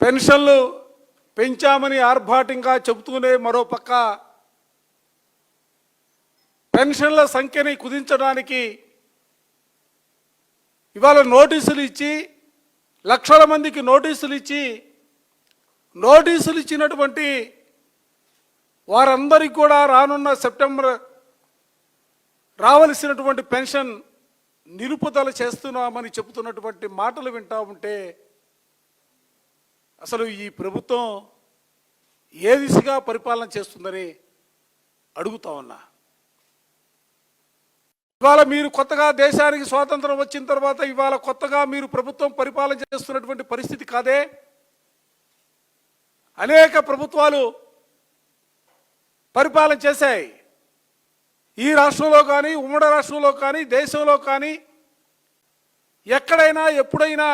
పెన్షన్లు పెంచామని ఆర్భాటంగా చెబుతూనే మరోపక్క పెన్షన్ల సంఖ్యని కుదించడానికి ఇవాళ నోటీసులు ఇచ్చి లక్షల మందికి నోటీసులు ఇచ్చినటువంటి వారందరికీ కూడా రానున్న సెప్టెంబర్ రావలసినటువంటి పెన్షన్ నిలుపుదల చేస్తున్నామని చెబుతున్నటువంటి మాటలు వింటా ఉంటే అసలు ఈ ప్రభుత్వం ఏ దిశగా పరిపాలన చేస్తుందని అడుగుతా ఉన్నా. ఇవాళ మీరు కొత్తగా దేశానికి స్వాతంత్రం వచ్చిన తర్వాత ఇవాళ కొత్తగా మీరు ప్రభుత్వం పరిపాలన చేస్తున్నటువంటి పరిస్థితి కాదే. అనేక ప్రభుత్వాలు పరిపాలన చేశాయి. ఈ రాష్ట్రంలో కానీ ఉమ్మడి రాష్ట్రంలో కానీ దేశంలో కానీ ఎక్కడైనా ఎప్పుడైనా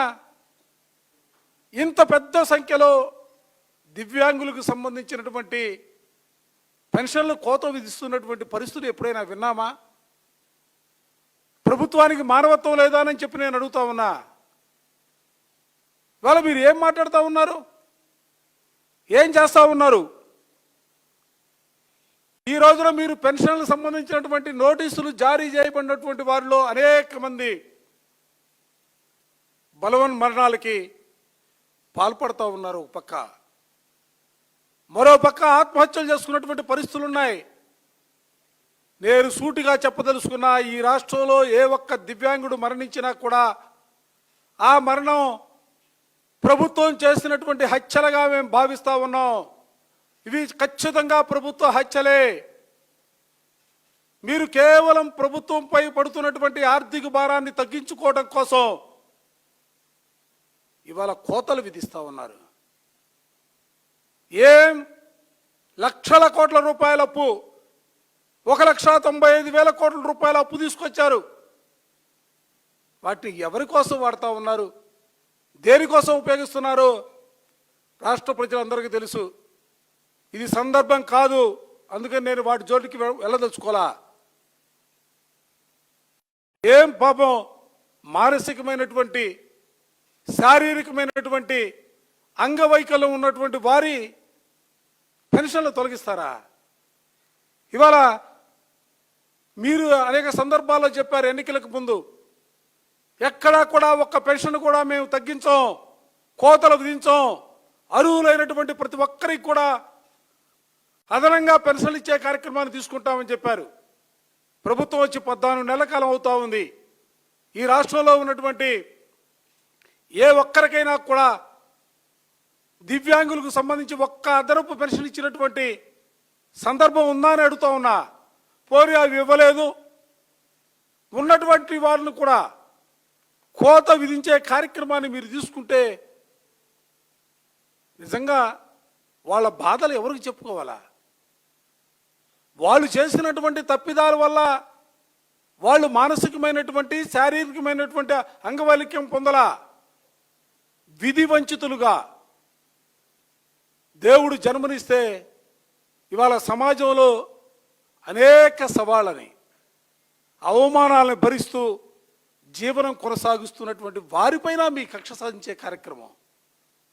ఇంత పెద్ద సంఖ్యలో దివ్యాంగులకు సంబంధించినటువంటి పెన్షన్లు కోత విధిస్తున్నటువంటి పరిస్థితులు ఎప్పుడైనా విన్నామా? ప్రభుత్వానికి మానవత్వం లేదా అని చెప్పి నేను అడుగుతా ఉన్నా. ఇవాళ మీరు ఏం మాట్లాడుతూ ఉన్నారు, ఏం చేస్తూ ఉన్నారు? ఈ రోజున మీరు పెన్షన్లకు సంబంధించినటువంటి నోటీసులు జారీ చేయబడినటువంటి వారిలో అనేక మంది బలవన్ మరణాలకి పాల్పడుతూ ఉన్నారు. ఒక పక్క, మరో పక్క ఆత్మహత్యలు చేసుకున్నటువంటి పరిస్థితులు ఉన్నాయి. నేను సూటిగా చెప్పదలుచుకున్నా, ఈ రాష్ట్రంలో ఏ ఒక్క దివ్యాంగుడు మరణించినా కూడా ఆ మరణం ప్రభుత్వం చేసినటువంటి హత్యలుగా మేము భావిస్తూ ఉన్నాం. ఇవి ఖచ్చితంగా ప్రభుత్వ హత్యలే. మీరు కేవలం ప్రభుత్వంపై పడుతున్నటువంటి ఆర్థిక భారాన్ని తగ్గించుకోవడం కోసం ఇవాళ కోతలు విధిస్తూ ఉన్నారు. ఏం లక్షల కోట్ల రూపాయల అప్పు, 1,95,000 కోట్ల రూపాయల అప్పు తీసుకొచ్చారు. వాటిని ఎవరి కోసం వాడుతూ ఉన్నారు, దేనికోసం ఉపయోగిస్తున్నారు రాష్ట్ర ప్రజలందరికీ తెలుసు. ఇది సందర్భం కాదు, అందుకని నేను వాటి జోలికి వెళ్ళదలుచుకోవాలా. ఏం పాపం మానసికమైనటువంటి శారీరకమైనటువంటి అంగవైకల్యం ఉన్నటువంటి వారి పెన్షన్లు తొలగిస్తారా? ఇవాళ మీరు అనేక సందర్భాల్లో చెప్పారు, ఎన్నికలకు ముందు ఎక్కడా కూడా ఒక్క పెన్షన్ కూడా మేము తగ్గించాం, కోతలు విధించాం, అర్హులైనటువంటి ప్రతి ఒక్కరికి కూడా అదనంగా పెన్షన్లు ఇచ్చే కార్యక్రమాన్ని తీసుకుంటామని చెప్పారు. ప్రభుత్వం వచ్చి 14 నెలల కాలం అవుతా ఉంది. ఈ రాష్ట్రంలో ఉన్నటువంటి ఏ ఒక్కరికైనా కూడా దివ్యాంగులకు సంబంధించి ఒక్క అదనపు పెన్షన్ ఇచ్చినటువంటి సందర్భం ఉందా అని అడుగుతా ఉన్నా. పోనీ అవి ఇవ్వలేదు. ఉన్నటువంటి వారిని కూడా కోత విధించే కార్యక్రమాన్ని మీరు తీసుకుంటే నిజంగా వాళ్ళ బాధలు ఎవరికి చెప్పుకోవాలా? వాళ్ళు చేసినటువంటి తప్పిదాల వల్ల వాళ్ళు మానసికమైనటువంటి శారీరకమైనటువంటి అంగవైకల్యం పొందలా. విధి వంచితులుగా దేవుడు జన్మనిస్తే ఇవాళ సమాజంలో అనేక సవాళ్ళని అవమానాలను భరిస్తూ జీవనం కొనసాగిస్తున్నటువంటి వారిపైన మీ కక్ష సాధించే కార్యక్రమం.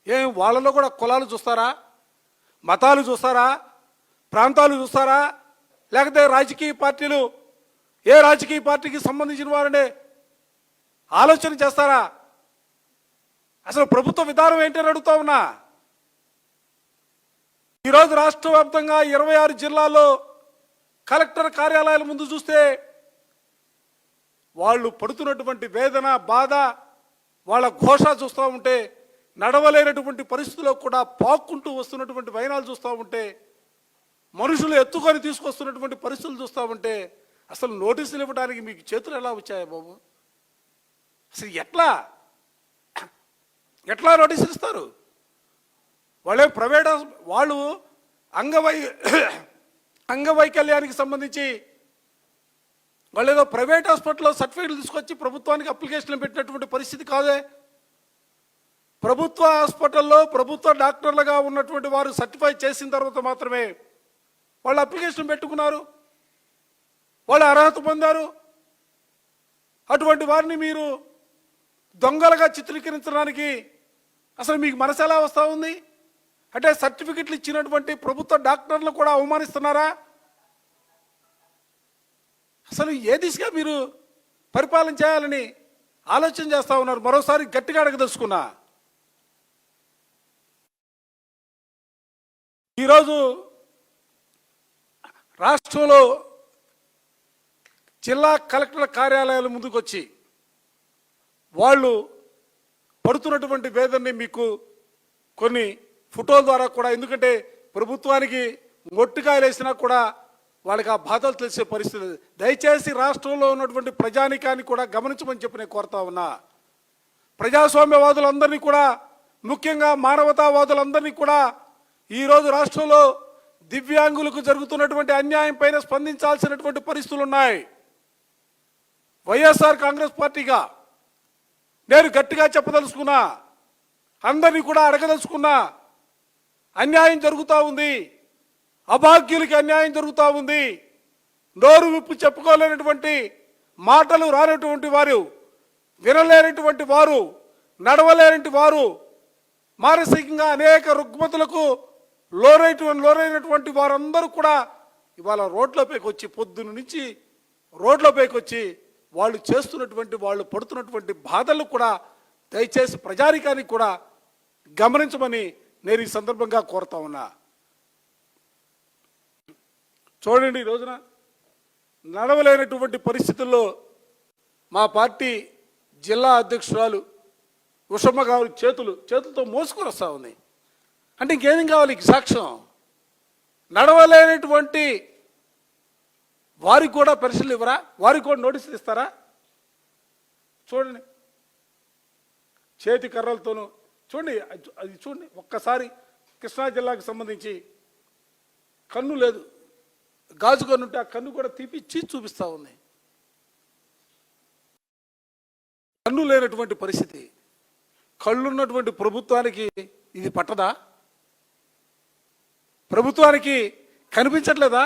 ఏం వాళ్ళలో కూడా కులాలు చూస్తారా, మతాలు చూస్తారా, ప్రాంతాలు చూస్తారా, లేకపోతే రాజకీయ పార్టీలు ఏ రాజకీయ పార్టీకి సంబంధించిన వారనే ఆలోచన చేస్తారా? అసలు ప్రభుత్వ విధానం ఏంటని అడుగుతా ఉన్నా. ఈరోజు రాష్ట్ర వ్యాప్తంగా 26 జిల్లాల్లో కలెక్టర్ కార్యాలయాల ముందు చూస్తే వాళ్ళు పడుతున్నటువంటి వేదన, బాధ, వాళ్ళ ఘోష చూస్తూ ఉంటే, నడవలేనటువంటి పరిస్థితుల్లో కూడా పాక్కుంటూ వస్తున్నటువంటి వైనాలు చూస్తూ ఉంటే, మనుషులు ఎత్తుకొని తీసుకొస్తున్నటువంటి పరిస్థితులు చూస్తూ ఉంటే అసలు నోటీసులు ఇవ్వడానికి మీకు చేతులు ఎలా వచ్చాయా బాబు? అసలు ఎట్లా నోటీసులు ఇస్తారు? వాళ్ళే ప్రైవేట్ వాళ్ళు అంగవైకల్యానికి సంబంధించి వాళ్ళు ఏదో ప్రైవేట్ హాస్పిటల్లో సర్టిఫికేట్లు తీసుకొచ్చి ప్రభుత్వానికి అప్లికేషన్లు పెట్టినటువంటి పరిస్థితి కాదే. ప్రభుత్వ హాస్పిటల్లో ప్రభుత్వ డాక్టర్లుగా ఉన్నటువంటి వారు సర్టిఫై చేసిన తర్వాత మాత్రమే వాళ్ళు అప్లికేషన్ పెట్టుకున్నారు, వాళ్ళు అర్హత పొందారు. అటువంటి వారిని మీరు దొంగలుగా చిత్రీకరించడానికి అసలు మీకు మనసు ఎలా వస్తూ ఉంది? అంటే సర్టిఫికెట్లు ఇచ్చినటువంటి ప్రభుత్వ డాక్టర్లు కూడా అవమానిస్తున్నారా? అసలు ఏ దిశగా మీరు పరిపాలన చేయాలని ఆలోచన చేస్తూ ఉన్నారు? మరోసారి గట్టిగా అడగదలుచుకున్నా. ఈరోజు రాష్ట్రంలో జిల్లా కలెక్టర్ల కార్యాలయాల ముందుకు వచ్చి వాళ్ళు పడుతున్నటువంటి వేదనని మీకు కొన్ని ఫోటోల ద్వారా కూడా, ఎందుకంటే ప్రభుత్వానికి మొట్టికాయలు వేసినా కూడా వాళ్ళకి ఆ బాధలు తెలిసే పరిస్థితి. దయచేసి రాష్ట్రంలో ఉన్నటువంటి ప్రజానికాన్ని కూడా గమనించమని చెప్పి నేను కోరుతా ఉన్నా. ప్రజాస్వామ్యవాదులందరినీ కూడా, ముఖ్యంగా మానవతావాదులందరినీ కూడా ఈరోజు రాష్ట్రంలో దివ్యాంగులకు జరుగుతున్నటువంటి అన్యాయం పైన స్పందించాల్సినటువంటి పరిస్థితులు ఉన్నాయి. వైఎస్ఆర్ కాంగ్రెస్ పార్టీగా నేను గట్టిగా చెప్పదలుచుకున్నా, అందరినీ కూడా అడగదలుచుకున్నా. అన్యాయం జరుగుతూ ఉంది, అభాగ్యులకి అన్యాయం జరుగుతూ ఉంది. నోరు విప్పు చెప్పుకోలేనటువంటి, మాటలు రానటువంటి వారు, వినలేనటువంటి వారు, నడవలేనటువంటి వారు, మానసికంగా అనేక రుగ్మతులకు లోనైనటువంటి వారందరూ కూడా ఇవాళ రోడ్లపైకి వచ్చి, పొద్దున్న నుంచి రోడ్లపైకి వచ్చి వాళ్ళు చేస్తున్నటువంటి, వాళ్ళు పడుతున్నటువంటి బాధలు కూడా దయచేసి ప్రజానికానికి కూడా గమనించమని నేను ఈ సందర్భంగా కోరుతా ఉన్నా. చూడండి, ఈ రోజున నడవలేనటువంటి పరిస్థితుల్లో మా పార్టీ జిల్లా అధ్యక్షురాలు ఉషమ్మ గారు చేతులతో మోసుకొని వస్తూ ఉంది. అంటే ఇంకేం కావాలి సాక్ష్యం? నడవలేనటువంటి వారికి కూడా పెన్షన్లు ఇవ్వరా? వారికి కూడా నోటీసులు ఇస్తారా? చూడండి, చేతి కర్రలతోనూ చూడండి, అది చూడండి. ఒక్కసారి కృష్ణా జిల్లాకు సంబంధించి కన్ను లేదు, గాజు కన్ను ఉంటే ఆ కన్ను కూడా తీపిచ్చి చూపిస్తూ ఉంది. కన్ను లేనటువంటి పరిస్థితి. కళ్ళున్నటువంటి ప్రభుత్వానికి ఇది పట్టదా? ప్రభుత్వానికి కనిపించట్లేదా?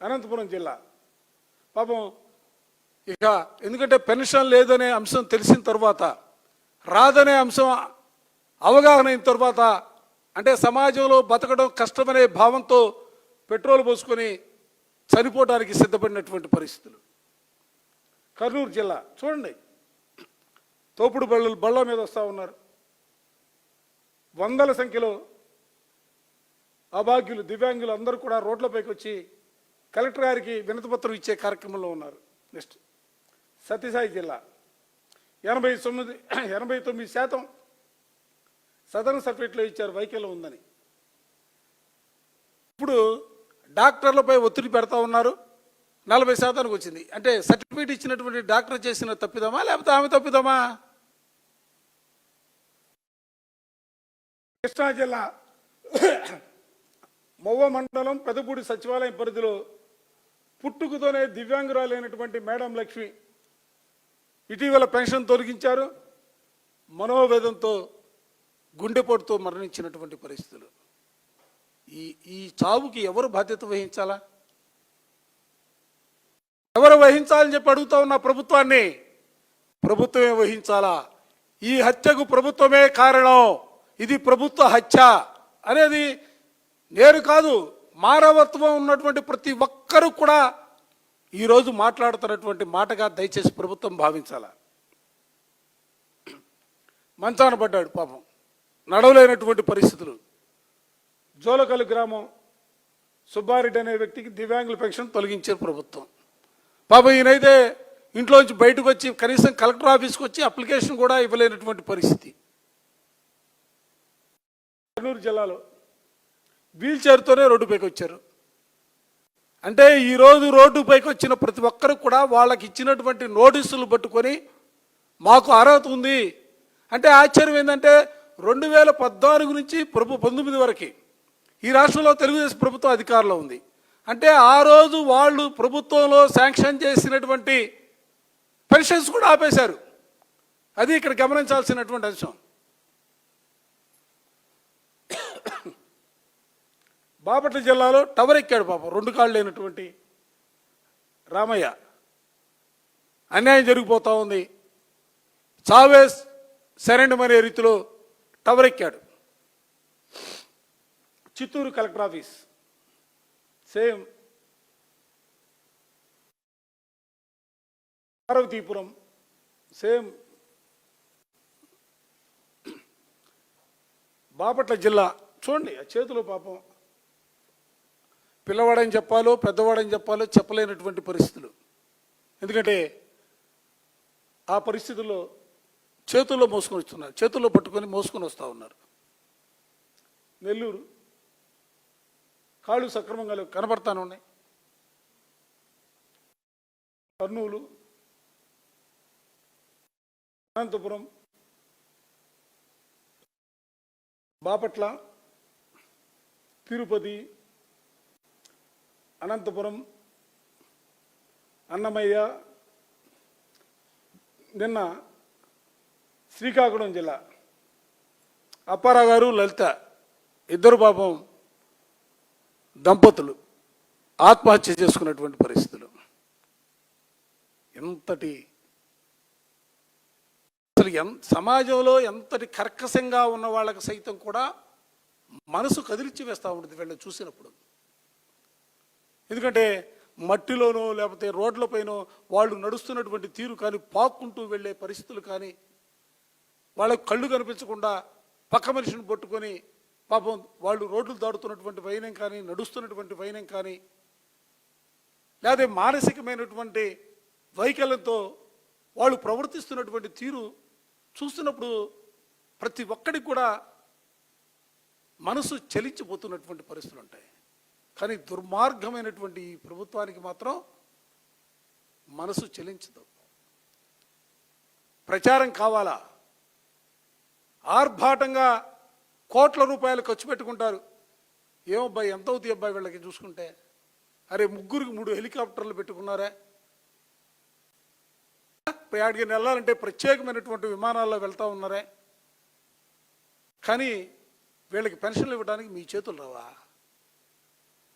అనంతపురం జిల్లా పాపం ఇక ఎందుకంటే పెన్షన్ లేదనే అంశం తెలిసిన తర్వాత, రాదనే అంశం అవగాహన అయిన తర్వాత, అంటే సమాజంలో బతకడం కష్టమనే భావంతో పెట్రోల్ పోసుకొని చనిపోవడానికి సిద్ధపడినటువంటి పరిస్థితులు. కర్నూలు జిల్లా చూడండి, తోపుడు బళ్ళ మీద వస్తూ ఉన్నారు. వందల సంఖ్యలో అభాగ్యులు, దివ్యాంగులు అందరూ కూడా రోడ్లపైకి వచ్చి కలెక్టర్ గారికి వినతిపత్రం ఇచ్చే కార్యక్రమంలో ఉన్నారు. నెక్స్ట్ సత్యసాయి జిల్లా 89% సదరన్ సర్టిఫికేట్లో ఇచ్చారు వైకల్యం ఉందని. ఇప్పుడు డాక్టర్లపై ఒత్తిడి పెడతా ఉన్నారు, 40% వచ్చింది. అంటే సర్టిఫికేట్ ఇచ్చినటువంటి డాక్టర్ చేసిన తప్పిదమా లేకపోతే ఆమె తప్పిదమా? కృష్ణా జిల్లా మొవ్వ మండలం పెదపూడి సచివాలయం పరిధిలో పుట్టుకతోనే దివ్యాంగురాలైనటువంటి మేడం లక్ష్మి ఇటీవల పెన్షన్ తొలగించారు. మనోవేదంతో గుండెపోటుతో మరణించినటువంటి పరిస్థితులు. ఈ చావుకి ఎవరు బాధ్యత వహించాలా? ఎవరు వహించాలని చెప్పి అడుగుతా ఉన్న ప్రభుత్వాన్ని. ప్రభుత్వమే వహించాలా? ఈ హత్యకు ప్రభుత్వమే కారణం, ఇది ప్రభుత్వ హత్య అనేది నేను కాదు, మానవత్వం ఉన్నటువంటి ప్రతి ఒక్కరూ కూడా ఈరోజు మాట్లాడుతున్నటువంటి మాటగా దయచేసి ప్రభుత్వం భావించాల. మంచాన పడ్డాడు పాపం, నడవలేనటువంటి పరిస్థితులు. జోలకల్లు గ్రామం సుబ్బారెడ్డి అనే వ్యక్తికి దివ్యాంగుల పెన్షన్ తొలగించే ప్రభుత్వం. పాపం ఈయనైతే ఇంట్లోంచి బయటకు వచ్చి కనీసం కలెక్టర్ ఆఫీస్కి వచ్చి అప్లికేషన్ కూడా ఇవ్వలేనటువంటి పరిస్థితి. కర్నూలు జిల్లాలో వీల్ చైర్తోనే రోడ్డుపైకి వచ్చారు. అంటే ఈరోజు రోడ్డుపైకి వచ్చిన ప్రతి ఒక్కరు కూడా వాళ్ళకి ఇచ్చినటువంటి నోటీసులు పట్టుకొని మాకు అర్హత ఉంది అంటే ఆశ్చర్యం ఏంటంటే 2014 నుంచి 19 వరకు ఈ రాష్ట్రంలో తెలుగుదేశం ప్రభుత్వం అధికారంలో ఉంది. అంటే ఆ రోజు వాళ్ళు ప్రభుత్వంలో శాంక్షన్ చేసినటువంటి పెన్షన్స్ కూడా ఆపేశారు. అది ఇక్కడ గమనించాల్సినటువంటి అంశం. బాపట్ల జిల్లాలో టవర్ ఎక్కాడు పాపం, 2 కాళ్ళు లేనటువంటి రామయ్య. అన్యాయం జరిగిపోతూ ఉంది. చావేస్ శరణ్యమనే రీతిలో టవర్ ఎక్కాడు. Chittoor collector office same, Parvathipuram same, Bapatla జిల్లా చూడండి. ఆ చేతిలో పాపం పిల్లవాడని చెప్పాలో పెద్దవాడని చెప్పాలో చెప్పలేనటువంటి పరిస్థితులు. ఎందుకంటే ఆ పరిస్థితుల్లో చేతుల్లో మోసుకొని వస్తున్నారు, చేతుల్లో పట్టుకొని మోసుకొని వస్తూ ఉన్నారు. నెల్లూరు కాళ్ళు సక్రమంగా కనబడతానే ఉన్నాయి. కర్నూలు, అనంతపురం, బాపట్ల, తిరుపతి, అనంతపురం, అన్నమయ్య, నిన్న శ్రీకాకుళం జిల్లా అప్పారావు గారు లలిత ఇద్దరు పాపం దంపతులు ఆత్మహత్య చేసుకున్నటువంటి పరిస్థితులు. ఎంతటి అసలు సమాజంలో ఎంతటి కర్కశంగా ఉన్న వాళ్ళకి సైతం కూడా మనసు కదిలిచ్చి వేస్తూ ఉంటుంది వీళ్ళని చూసినప్పుడు. ఎందుకంటే మట్టిలోనో లేకపోతే రోడ్లపైనో వాళ్ళు నడుస్తున్నటువంటి తీరు కానీ, పాక్కుంటూ వెళ్ళే పరిస్థితులు కానీ, వాళ్ళకు కళ్ళు కనిపించకుండా పక్క మనిషిని పట్టుకొని పాపం వాళ్ళు రోడ్లు దాడుతున్నటువంటి వైనం కానీ, నడుస్తున్నటువంటి వైనం కానీ, లేదా మానసికమైనటువంటి వైకల్యంతో వాళ్ళు ప్రవర్తిస్తున్నటువంటి తీరు చూస్తున్నప్పుడు ప్రతి ఒక్కడికి కూడా మనసు చలించిపోతున్నటువంటి పరిస్థితులు ఉంటాయి. కానీ దుర్మార్గమైనటువంటి ఈ ప్రభుత్వానికి మాత్రం మనసు చలించదు. ప్రచారం కావాలా, ఆర్భాటంగా కోట్ల రూపాయలు ఖర్చు పెట్టుకుంటారు. ఏమబ్బాయి ఎంత అవుతాయి అబ్బాయి వీళ్ళకి చూసుకుంటే, అరే ముగ్గురికి 3 హెలికాప్టర్లు పెట్టుకున్నారా, ఆడికి వెళ్ళాలంటే ప్రత్యేకమైనటువంటి విమానాల్లో వెళ్తూ ఉన్నారే, కానీ వీళ్ళకి పెన్షన్లు ఇవ్వడానికి మీ చేతులు రావా?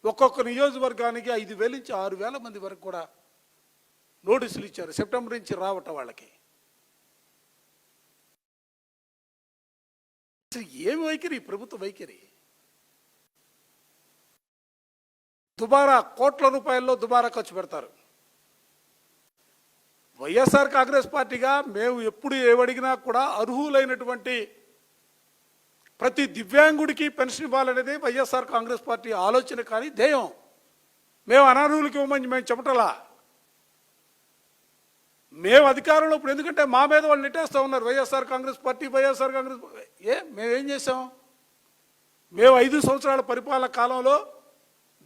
ఒక్కొక్క నియోజకవర్గానికి 5,000 నుంచి 6,000 మంది వరకు కూడా నోటీసులు ఇచ్చారు సెప్టెంబర్ నుంచి రావటం వాళ్ళకి. ఏమి వైఖరి ప్రభుత్వ వైఖరి? దుబారా కోట్ల రూపాయల్లో దుబారా ఖర్చు పెడతారు. వైఎస్ఆర్ కాంగ్రెస్ పార్టీగా మేము ఎప్పుడు ఏవడిగినా కూడా అర్హులైనటువంటి ప్రతి దివ్యాంగుడికి పెన్షన్ ఇవ్వాలనేది వైఎస్ఆర్ కాంగ్రెస్ పార్టీ ఆలోచన కానీ ధ్యేయం. మేము అనర్హులకి ఇవ్వమని మేము చెప్పటలా. మేము అధికారంలో ఇప్పుడు ఎందుకంటే మా మీద వాళ్ళు నెట్టేస్తూ ఉన్నారు వైఎస్ఆర్ కాంగ్రెస్ పార్టీ. మేమేం చేసాం? మేము 5 సంవత్సరాల పరిపాలన కాలంలో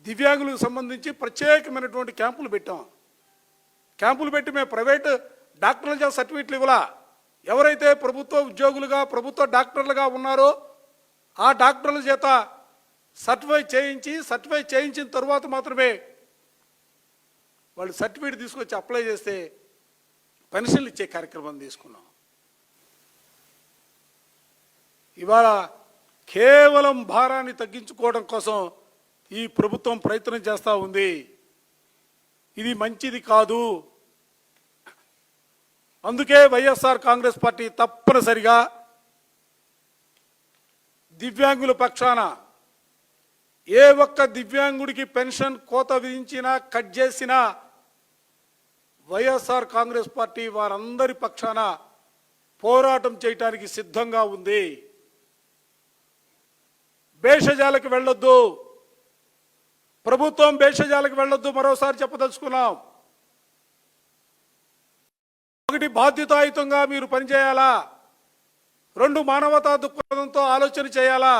దివ్యాంగులకు సంబంధించి ప్రత్యేకమైనటువంటి క్యాంపులు పెట్టాం. క్యాంపులు పెట్టి మేము ప్రైవేట్ డాక్టర్ల చేత సర్టిఫికెట్లు ఇవ్వాలా. ఎవరైతే ప్రభుత్వ ఉద్యోగులుగా ప్రభుత్వ డాక్టర్లుగా ఉన్నారో ఆ డాక్టర్ల చేత సర్టిఫై చేయించిన తర్వాత మాత్రమే వాళ్ళు సర్టిఫికేట్ తీసుకొచ్చి అప్లై చేస్తే పెన్షన్లు ఇచ్చే కార్యక్రమం తీసుకున్నాం. ఇవాళ కేవలం భారాన్ని తగ్గించుకోవడం కోసం ఈ ప్రభుత్వం ప్రయత్నం చేస్తూ ఉంది. ఇది మంచిది కాదు. అందుకే వైఎస్ఆర్ కాంగ్రెస్ పార్టీ తప్పనిసరిగా దివ్యాంగుల పక్షాన ఏ ఒక్క దివ్యాంగుడికి పెన్షన్ కోత విధించినా కట్ చేసినా వైఎస్ఆర్ కాంగ్రెస్ పార్టీ వారందరి పక్షాన పోరాటం చేయడానికి సిద్ధంగా ఉంది. భేషజాలకు వెళ్ళొద్దు, ప్రభుత్వం భేషజాలకు వెళ్ళొద్దు. మరోసారి చెప్పదలుచుకున్నాం. ఒకటి, బాధ్యతాయుతంగా మీరు పనిచేయాలా. 2, మానవతా దృక్పథంతో ఆలోచన చేయాలా.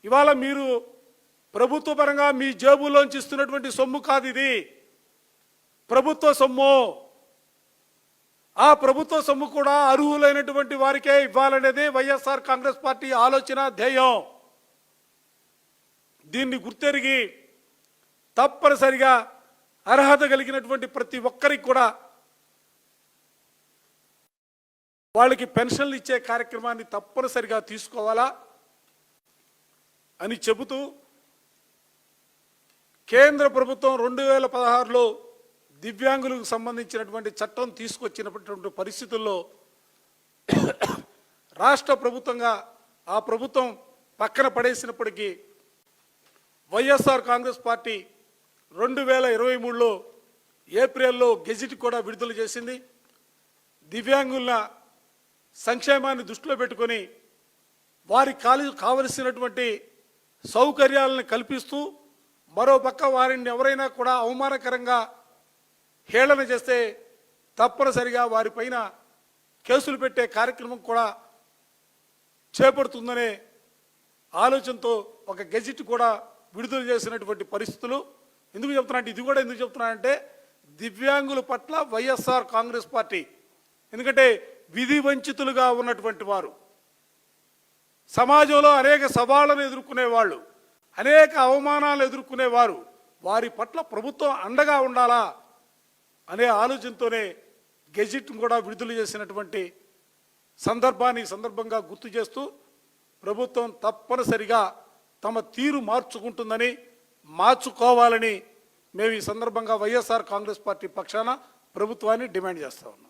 ఇవాళ మీరు ప్రభుత్వ పరంగా మీ జేబులోంచి ఇస్తున్నటువంటి సొమ్ము కాదు ఇది, ప్రభుత్వ సొమ్ము. ఆ ప్రభుత్వ సొమ్ము కూడా అర్హులైనటువంటి వారికే ఇవ్వాలనేది వైఎస్ఆర్ కాంగ్రెస్ పార్టీ ఆలోచన, ధ్యేయం. దీన్ని గుర్తెరిగి తప్పనిసరిగా అర్హత కలిగినటువంటి ప్రతి ఒక్కరికి కూడా వాళ్ళకి పెన్షన్లు ఇచ్చే కార్యక్రమాన్ని తప్పనిసరిగా తీసుకోవాలా అని చెబుతూ, కేంద్ర ప్రభుత్వం 2016లో దివ్యాంగులకు సంబంధించినటువంటి చట్టం తీసుకొచ్చినటువంటి పరిస్థితుల్లో రాష్ట్ర ప్రభుత్వంగా ఆ ప్రభుత్వం పక్కన పడేసినప్పటికీ వైఎస్ఆర్ కాంగ్రెస్ పార్టీ 2023లో ఏప్రిల్లో గెజిట్ కూడా విడుదల చేసింది. దివ్యాంగుల సంక్షేమాన్ని దృష్టిలో పెట్టుకొని వారికి కావలసినటువంటి సౌకర్యాలను కల్పిస్తూ మరోపక్క వారిని ఎవరైనా కూడా అవమానకరంగా హేళన చేస్తే తప్పనిసరిగా వారిపైన కేసులు పెట్టే కార్యక్రమం కూడా చేపడుతుందనే ఆలోచనతో ఒక గెజిట్ కూడా విడుదల చేసినటువంటి పరిస్థితులు. ఎందుకు చెప్తున్నా అంటే ఇది కూడా ఎందుకు చెప్తున్నా అంటే దివ్యాంగుల పట్ల వైఎస్ఆర్ కాంగ్రెస్ పార్టీ, ఎందుకంటే విధి వంచితులుగా ఉన్నటువంటి వారు, సమాజంలో అనేక సవాళ్లను ఎదుర్కొనేవాళ్ళు, అనేక అవమానాలు ఎదుర్కొనేవారు, వారి పట్ల ప్రభుత్వం అండగా ఉండాలా అనే ఆలోచనతోనే గెజిట్ కూడా విడుదల చేసినటువంటి సందర్భంగా గుర్తు చేస్తూ ప్రభుత్వం తప్పనిసరిగా తమ తీరు మార్చుకోవాలని మేము ఈ సందర్భంగా వైఎస్ఆర్ కాంగ్రెస్ పార్టీ పక్షాన ప్రభుత్వాన్ని డిమాండ్ చేస్తా ఉన్నాం.